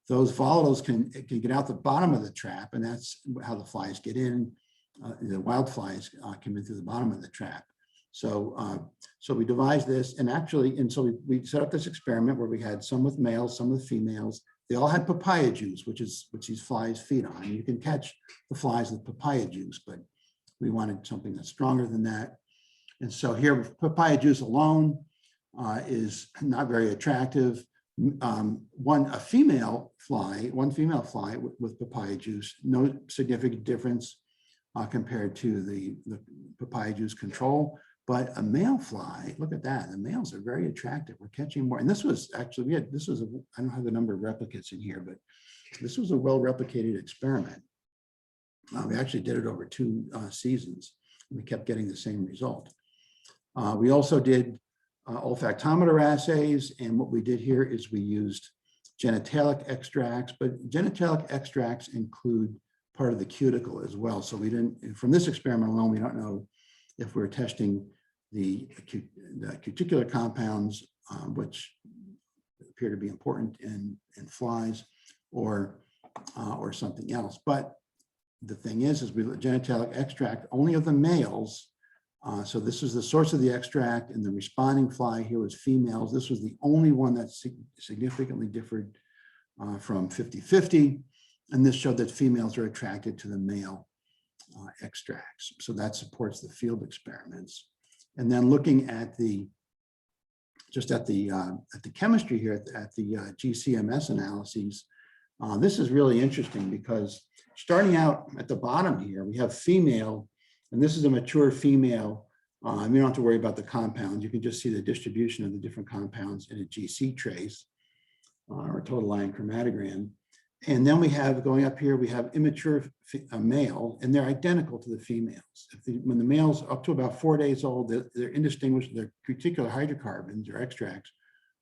Those volatiles can get out the bottom of the trap, and that's how the flies get in. The wild flies come in through the bottom of the trap. So, so we devised this, and actually, and so we set up this experiment where we had some with males, some with females. They all had papaya juice, which these flies feed on. You can catch the flies with papaya juice, but we wanted something that's stronger than that. And so here, papaya juice alone is not very attractive. One female fly with papaya juice, no significant difference compared to the papaya juice control. But a male fly, look at that. The males are very attractive. We're catching more. And this was actually, I don't have the number of replicates in here, but this was a well-replicated experiment. We actually did it over 2 seasons, and we kept getting the same result. We also did olfactometer assays, and what we did here is we used genitalic extracts, but genitalic extracts include part of the cuticle as well. So we didn't, from this experiment alone, we don't know if we're testing the cuticular compounds, which appear to be important in flies, or something else. But the thing is we genitalic extract only of the males. So this is the source of the extract, and the responding fly here was females. This was the only one that significantly differed from 50-50. And this showed that females are attracted to the male extracts. So that supports the field experiments. And then looking at the chemistry here at the GCMS analyses, this is really interesting because starting out at the bottom here, we have female, and this is a mature female. You don't have to worry about the compounds. You can just see the distribution of the different compounds in a GC trace or total line chromatogram. And then we have, going up here, we have immature male, and they're identical to the females. When the males up to about 4 days old, they're indistinguishable. Their cuticular hydrocarbons or extracts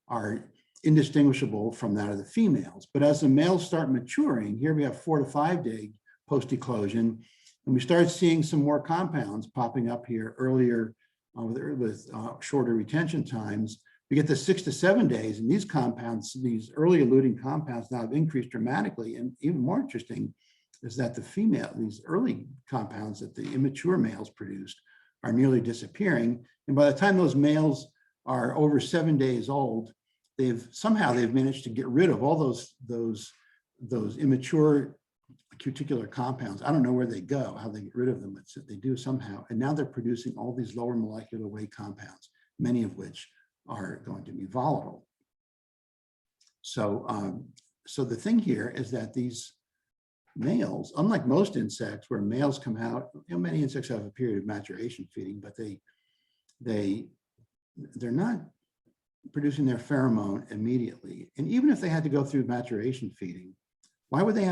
are indistinguishable from that of the females. But as the males start maturing, here we have 4 to 5 day post-eclosion, and we start seeing some more compounds popping up here earlier with shorter retention times. We get to 6 to 7 days, and these compounds, these early eluting compounds now have increased dramatically. And even more interesting is that these early compounds that the immature males produced are nearly disappearing. And by the time those males are over 7 days old, they've managed to get rid of all those immature cuticular compounds. I don't know where they go, how they get rid of them, but they do somehow. And now they're producing all these lower molecular weight compounds, many of which are going to be volatile. So, so the thing here is that these males, unlike most insects where males come out, many insects have a period of maturation feeding, but they're not producing their pheromone immediately. And even if they had to go through maturation feeding, why would they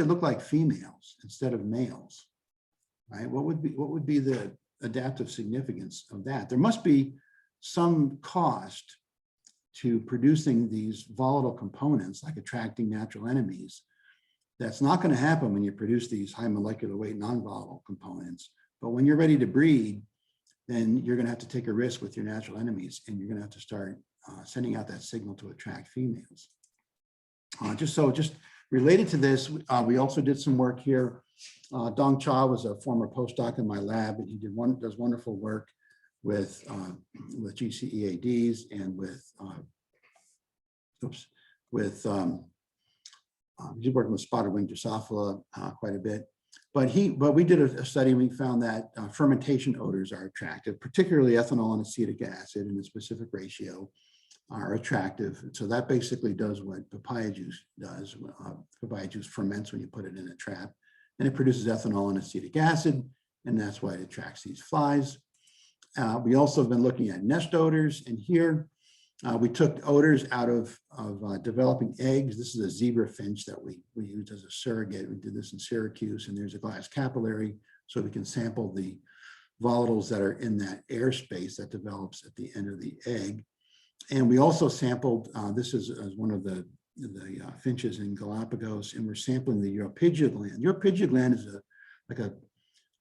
look like females instead of males, right? What would be the adaptive significance of that? There must be some cost to producing these volatile components, like attracting natural enemies. That's not going to happen when you produce these high molecular weight non-volatile components. But when you're ready to breed, then you're going to have to take a risk with your natural enemies, and you're going to have to start sending out that signal to attract females. Just related to this, we also did some work here. Dong Cha was a former postdoc in my lab, and he does wonderful work with GCEADs and he's working with spotted winged Drosophila quite a bit. but we did a study and we found that fermentation odors are attractive, particularly ethanol and acetic acid in a specific ratio are attractive. So that basically does what papaya juice does. Papaya juice ferments when you put it in a trap, and it produces ethanol and acetic acid, and that's why it attracts these flies. We also have been looking at nest odors, and here we took odors out of developing eggs. This is a zebra finch that we used as a surrogate. We did this in Syracuse, and there's a glass capillary, so we can sample the volatiles that are in that airspace that develops at the end of the egg. And we also sampled, this is one of the finches in Galapagos, and we're sampling the Europygia gland. Europygia gland is like a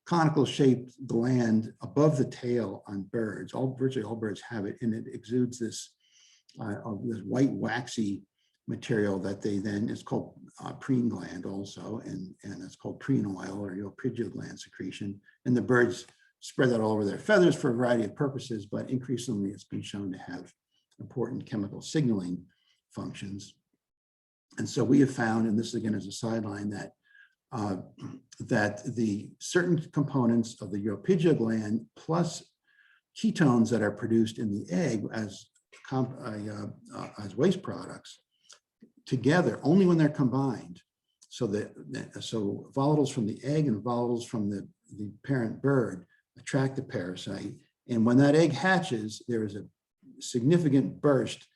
conical shaped gland above the tail on birds. Virtually all birds have it, and it exudes this white waxy material that they then, it's called preen gland also, and it's called preen oil or Europygia gland secretion. And the birds spread that all over their feathers for a variety of purposes, but increasingly it's been shown to have important chemical signaling functions. And so we have found, and this again is a sideline, that the certain components of the Europygia gland plus ketones that are produced in the egg as waste products together, only when they're combined, so volatiles from the egg and volatiles from the parent bird attract the parasite. And when that egg hatches, there is a significant burst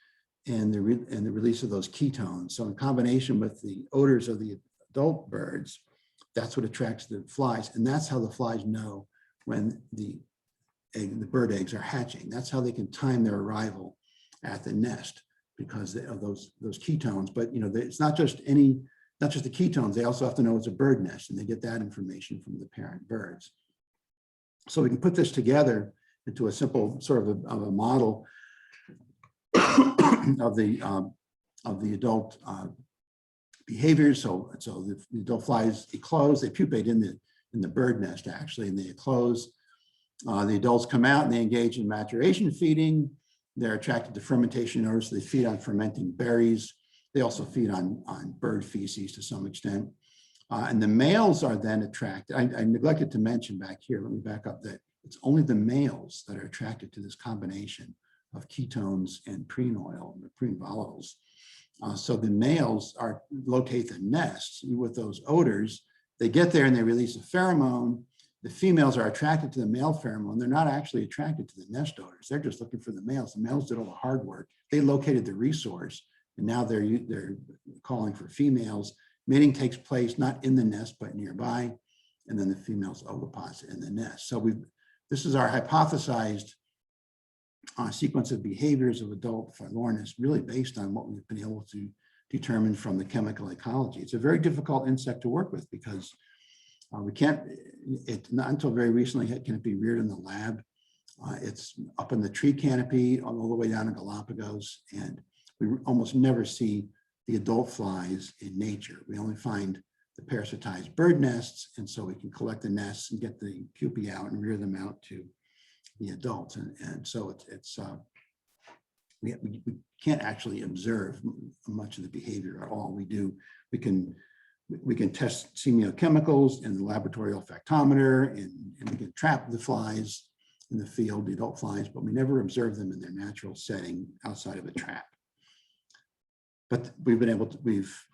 in the release of those ketones. So in combination with the odors of the adult birds, that's what attracts the flies. And that's how the flies know when the bird eggs are hatching. That's how they can time their arrival at the nest, because of those ketones. But it's not just the ketones, they also have to know it's a bird nest, and they get that information from the parent birds. So we can put this together into a simple sort of a model of the adult behaviors. So the adult flies eclose, they pupate in the bird nest actually, and they eclose. The adults come out and they engage in maturation feeding. They're attracted to fermentation odors, so they feed on fermenting berries. They also feed on bird feces to some extent. And the males are then attracted. I neglected to mention back here, let me back up, that it's only the males that are attracted to this combination of ketones and preen oil, the preen volatiles. So the males locate the nests with those odors. They get there and they release a pheromone. The females are attracted to the male pheromone. They're not actually attracted to the nest odors. They're just looking for the males. The males did all the hard work. They located the resource, and now they're calling for females. Mating takes place not in the nest, but nearby, and then the females oviposit in the nest. So this is our hypothesized sequence of behaviors of adult Phyllornis, really based on what we've been able to determine from the chemical ecology. It's a very difficult insect to work with because not until very recently can it be reared in the lab. It's up in the tree canopy all the way down to Galapagos, and we almost never see the adult flies in nature. We only find the parasitized bird nests, and so we can collect the nests and get the pupae out and rear them out to the adults. And so we can't actually observe much of the behavior at all. We can test semiochemicals in the laboratory olfactometer, and we can trap the flies in the field, the adult flies, but we never observe them in their natural setting outside of a trap. But we've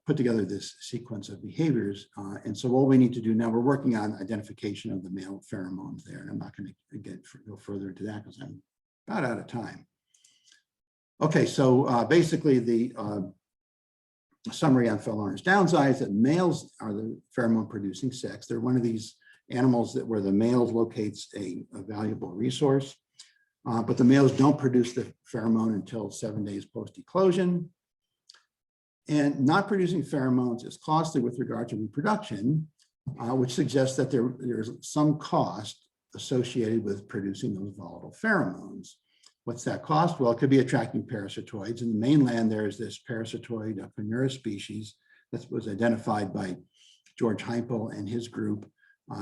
put together this sequence of behaviors. And so what we need to do now, we're working on identification of the male pheromones there. And I'm not going to go further into that because I'm about out of time. Okay, so basically the summary on Phyllornis downsides, that males are the pheromone producing sex. They're one of these animals where the male locates a valuable resource, but the males don't produce the pheromone until 7 days post-eclosion. And not producing pheromones is costly with regard to reproduction, which suggests that there's some cost associated with producing those volatile pheromones. What's that cost? Well, it could be attracting parasitoids. In the mainland, there's this parasitoid, a Conura species, that was identified by George Heimpel and his group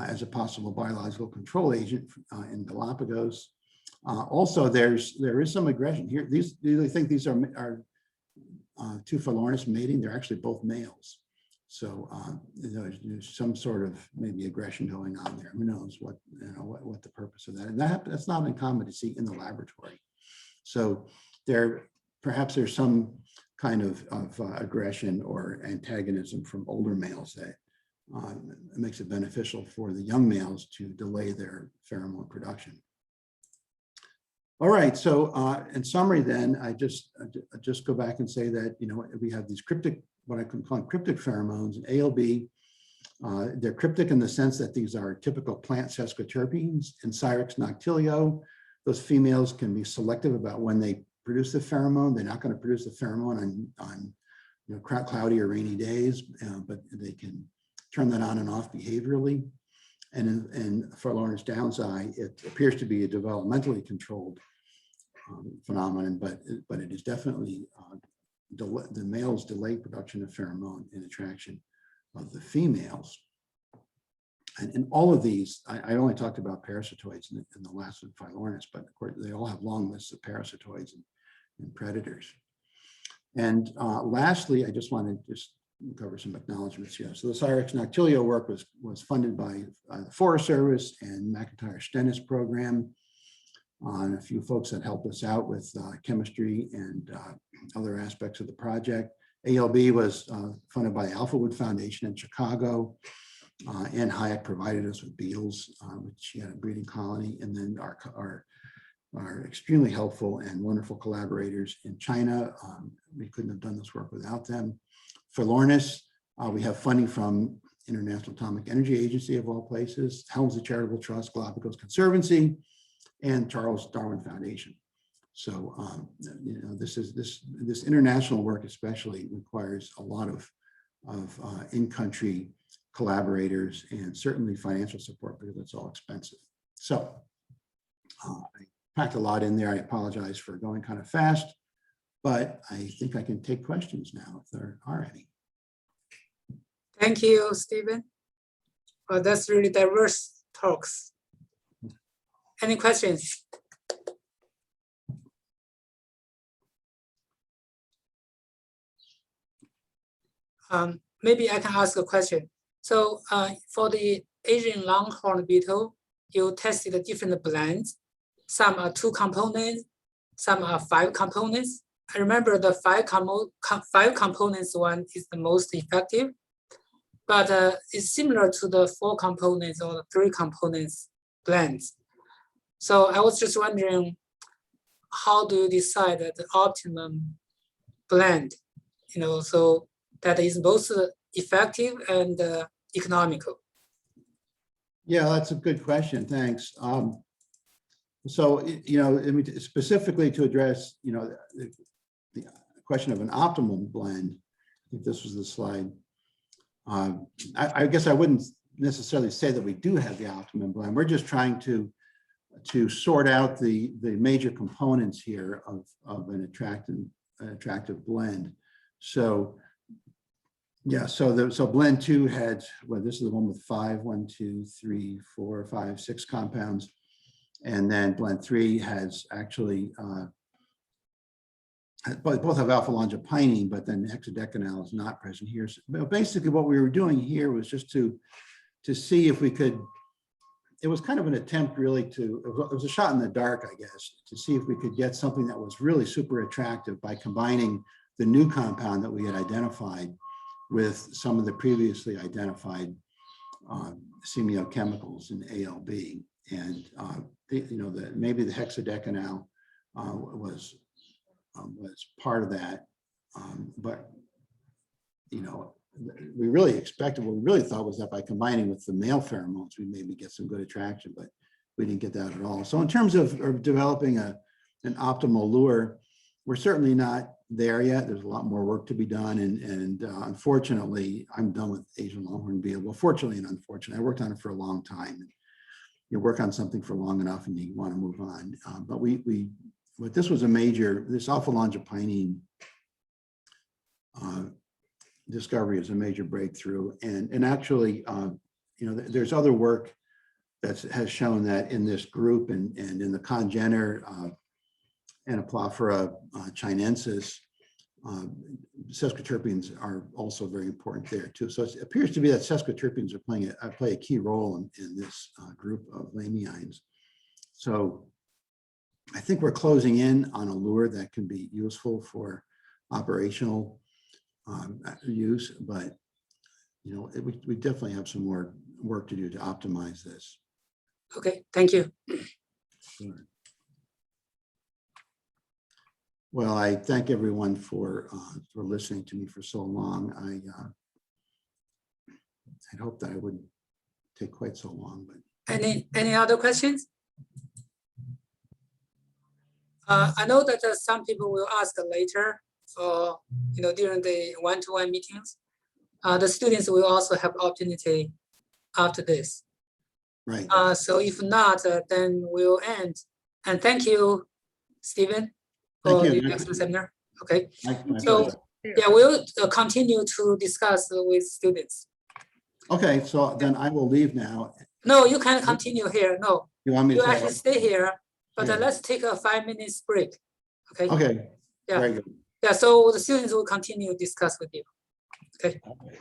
as a possible biological control agent in Galapagos. Also, there is some aggression here. Do you think these are two Phyllornis mating? They're actually both males. So there's some sort of maybe aggression going on there. Who knows what what the purpose of that? And that's not uncommon to see in the laboratory. So perhaps there's some kind of aggression or antagonism from older males that makes it beneficial for the young males to delay their pheromone production. All right, so in summary then, I just go back and say that, we have these cryptic, what I can call cryptic pheromones, and ALB. They're cryptic in the sense that these are typical plant sesquiterpenes. In Syrinx noctilio, those females can be selective about when they produce the pheromone. They're not going to produce the pheromone on cloudy or rainy days, but they can turn that on and off behaviorally. And in Pheromones downside, it appears to be a developmentally controlled phenomenon, but it is definitely the males delay production of pheromone in attraction of the females. And in all of these, I only talked about parasitoids in the last one, Pheromones, but of course they all have long lists of parasitoids and predators. And lastly, I just want to cover some acknowledgements here. So the Syrinx noctilio work was funded by the Forest Service and McIntyre Stennis program. And a few folks that helped us out with chemistry and other aspects of the project. ALB was funded by the Alphawood Foundation in Chicago. Ann Hayek provided us with beetles, which she had a breeding colony, and then our extremely helpful and wonderful collaborators in China. We couldn't have done this work without them. For Lornis, we have funding from International Atomic Energy Agency of all places, Helmsley Charitable Trust, Galapagos Conservancy, and Charles Darwin Foundation. So this international work especially requires a lot of in-country collaborators and certainly financial support because it's all expensive. So I packed a lot in there. I apologize for going kind of fast, but I think I can take questions now if there are any. Thank you, Stephen. Well, that's really diverse talks. Any questions? Maybe I can ask a question. So for the Asian Longhorn beetle, you tested different blends. Some are 2 components, some are 5 components. I remember the 5 components one is the most effective, but it's similar to the 4 components or the 3 components blends. So I was just wondering, how do you decide the optimum blend, so that is both effective and economical? Yeah, that's a good question. Thanks. So, specifically to address, the question of an optimal blend, I think this was the slide. I guess I wouldn't necessarily say that we do have the optimum blend. We're just trying to sort out the major components here of an attractive blend. So yeah, so blend 2 had, well, this is the one with 5, 1, 2, 3, 4, 5, 6 compounds. And then blend 3 has actually, both have alpha-longiopinene, but then hexadecanal is not present here. So basically what we were doing here was just to see if we could, it was kind of an attempt really it was a shot in the dark, I guess, to see if we could get something that was really super attractive by combining the new compound that we had identified with some of the previously identified semiochemicals in ALB. And maybe the hexadecanal was part of that, but we really expected, what we really thought was that by combining with the male pheromones, we maybe get some good attraction, but we didn't get that at all. So in terms of developing an optimal lure, we're certainly not there yet. There's a lot more work to be done, and unfortunately, I'm done with Asian Longhorn beetle. Well, fortunately and unfortunately, I worked on it for a long time. And you work on something for long enough, and you want to move on. But this was this alpha-longiopinene discovery is a major breakthrough, and actually, there's other work that has shown that in this group and in the congener Anaplophora chinensis, sesquiterpenes are also very important there too. So it appears to be that sesquiterpenes are play a key role in this group of lamieines. So I think we're closing in on a lure that can be useful for operational use, but we definitely have some more work to do to optimize this. Okay, thank you. Sure. Well, I thank everyone for listening to me for so long. I'd hoped that I wouldn't take quite so long, but Any other questions? I know that some people will ask later, for during the one-to-one meetings. The students will also have opportunity after this. right. So if not, then we'll end. And thank you, Stephen, Thank for you. the excellent seminar. Okay, My so pleasure. yeah, we'll continue to discuss with students. Okay, so then I will leave now. No, you can continue here. No, You want me you to actually stay here, but Here. let's take a 5 minutes break. Okay. Okay. Yeah. Very good. Yeah. So the students will continue to discuss with you. Okay. Okay.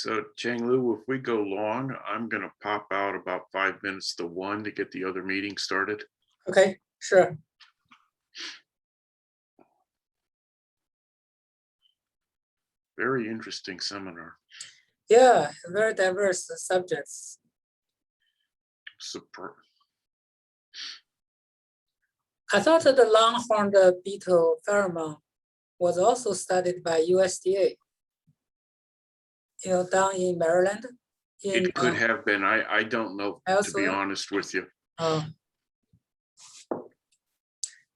So Chang Lu, if we go long, I'm gonna pop out about 5 minutes to 1 to get the other meeting started. Okay, sure. Very interesting seminar. Yeah, very diverse subjects. Super. I thought that the longhorn beetle pheromone was also studied by USDA. You know, down in Maryland. It could have been. I don't know, to be honest with you.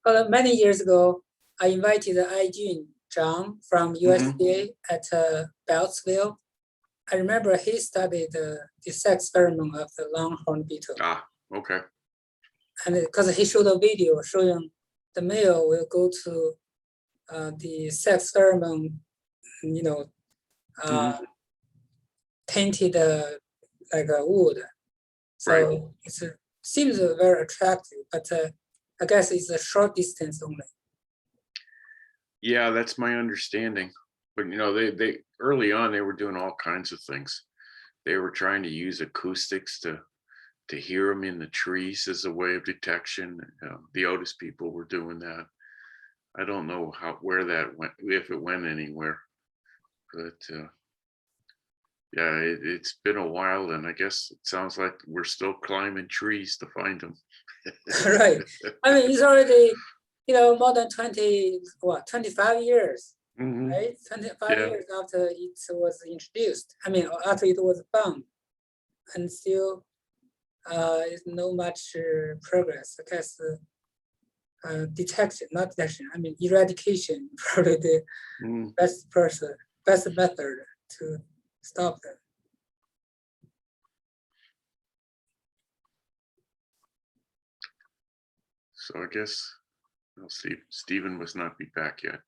But many years ago, I invited Ijun Zhang from USDA at Beltsville. I remember he studied the sex pheromone of the longhorn beetle. Ah, okay. And because he showed a video showing the male will go to the sex pheromone, you know, tainted like a wood. So it seems very attractive, but I guess it's a short distance only. Yeah, that's my understanding. But you know, they early on they were doing all kinds of things. They were trying to use acoustics to hear them in the trees as a way of detection. The Odors people were doing that. I don't know where that went, if it went anywhere. But yeah, it's been a while, and I guess it sounds like we're still climbing trees to find them. Right. I mean, it's already, you know, more than 25 years, right? 25 years after it was introduced. I mean, after it was found, and still is no much progress. Because detection, not detection, I mean, eradication, probably the best method to stop them. So I guess Stephen must not be back yet.